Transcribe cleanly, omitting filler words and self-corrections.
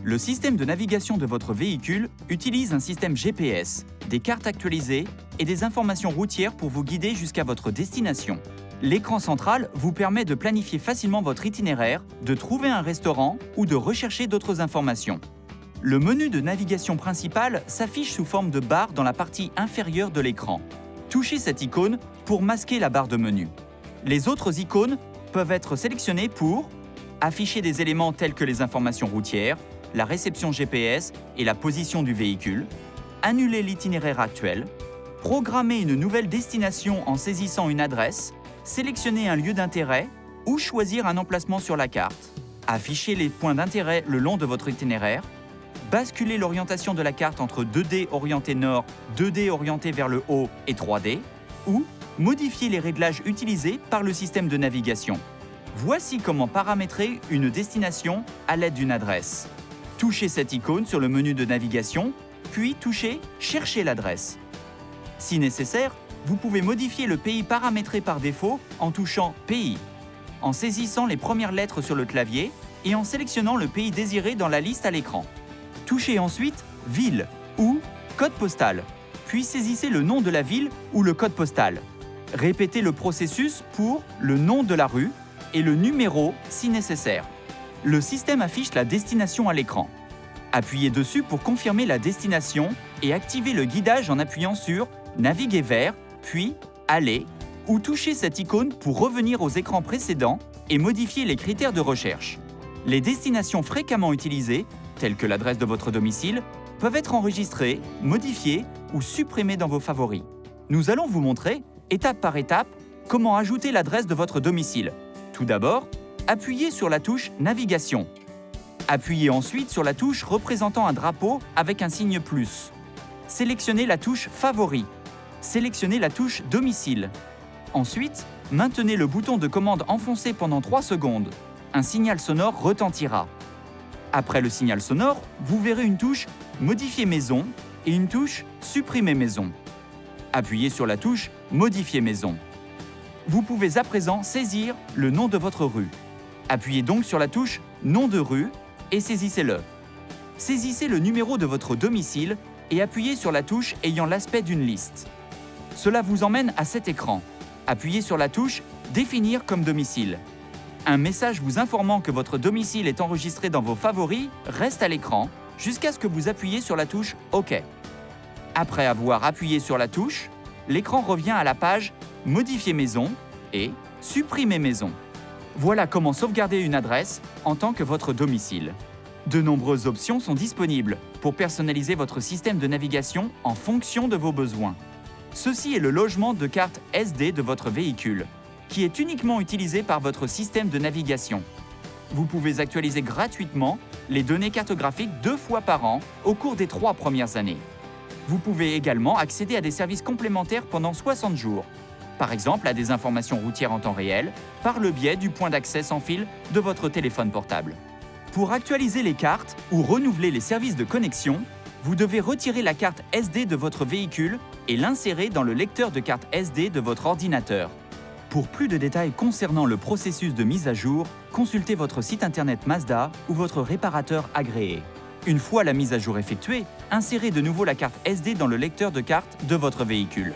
Le système de navigation de votre véhicule utilise un système GPS, des cartes actualisées et des informations routières pour vous guider jusqu'à votre destination. L'écran central vous permet de planifier facilement votre itinéraire, de trouver un restaurant ou de rechercher d'autres informations. Le menu de navigation principal s'affiche sous forme de barre dans la partie inférieure de l'écran. Touchez cette icône pour masquer la barre de menu. Les autres icônes peuvent être sélectionnées pour afficher des éléments tels que les informations routières, la réception GPS et la position du véhicule, annuler l'itinéraire actuel, programmer une nouvelle destination en saisissant une adresse, sélectionner un lieu d'intérêt ou choisir un emplacement sur la carte, afficher les points d'intérêt le long de votre itinéraire, basculer l'orientation de la carte entre 2D orienté nord, 2D orienté vers le haut et 3D, ou modifier les réglages utilisés par le système de navigation. Voici comment paramétrer une destination à l'aide d'une adresse. Touchez cette icône sur le menu de navigation, puis touchez « Chercher l'adresse ». Si nécessaire, vous pouvez modifier le pays paramétré par défaut en touchant « Pays », en saisissant les premières lettres sur le clavier et en sélectionnant le pays désiré dans la liste à l'écran. Touchez ensuite « Ville » ou « Code postal », puis saisissez le nom de la ville ou le code postal. Répétez le processus pour le nom de la rue et le numéro si nécessaire. Le système affiche la destination à l'écran. Appuyez dessus pour confirmer la destination et activez le guidage en appuyant sur « Naviguer vers », puis « Aller » ou touchez cette icône pour revenir aux écrans précédents et modifier les critères de recherche. Les destinations fréquemment utilisées, telles que l'adresse de votre domicile, peuvent être enregistrées, modifiées ou supprimées dans vos favoris. Nous allons vous montrer, étape par étape, comment ajouter l'adresse de votre domicile. Tout d'abord, appuyez sur la touche « Navigation ». Appuyez ensuite sur la touche représentant un drapeau avec un signe plus. Sélectionnez la touche « Favoris ». Sélectionnez la touche « Domicile ». Ensuite, maintenez le bouton de commande enfoncé pendant 3 secondes. Un signal sonore retentira. Après le signal sonore, vous verrez une touche « Modifier maison » et une touche « Supprimer maison ». Appuyez sur la touche « Modifier maison ». Vous pouvez à présent saisir le nom de votre rue. Appuyez donc sur la touche « Nom de rue » et saisissez-le. Saisissez le numéro de votre domicile et appuyez sur la touche ayant l'aspect d'une liste. Cela vous emmène à cet écran. Appuyez sur la touche « Définir comme domicile ». Un message vous informant que votre domicile est enregistré dans vos favoris reste à l'écran jusqu'à ce que vous appuyiez sur la touche « OK ». Après avoir appuyé sur la touche, l'écran revient à la page « Modifier maison » et « Supprimer maison ». Voilà comment sauvegarder une adresse en tant que votre domicile. De nombreuses options sont disponibles pour personnaliser votre système de navigation en fonction de vos besoins. Ceci est le logement de carte SD de votre véhicule, qui est uniquement utilisé par votre système de navigation. Vous pouvez actualiser gratuitement les données cartographiques 2 fois par an au cours des 3 premières années. Vous pouvez également accéder à des services complémentaires pendant 60 jours, par exemple à des informations routières en temps réel, par le biais du point d'accès sans fil de votre téléphone portable. Pour actualiser les cartes ou renouveler les services de connexion, vous devez retirer la carte SD de votre véhicule et l'insérer dans le lecteur de carte SD de votre ordinateur. Pour plus de détails concernant le processus de mise à jour, consultez votre site internet Mazda ou votre réparateur agréé. Une fois la mise à jour effectuée, insérez de nouveau la carte SD dans le lecteur de carte de votre véhicule.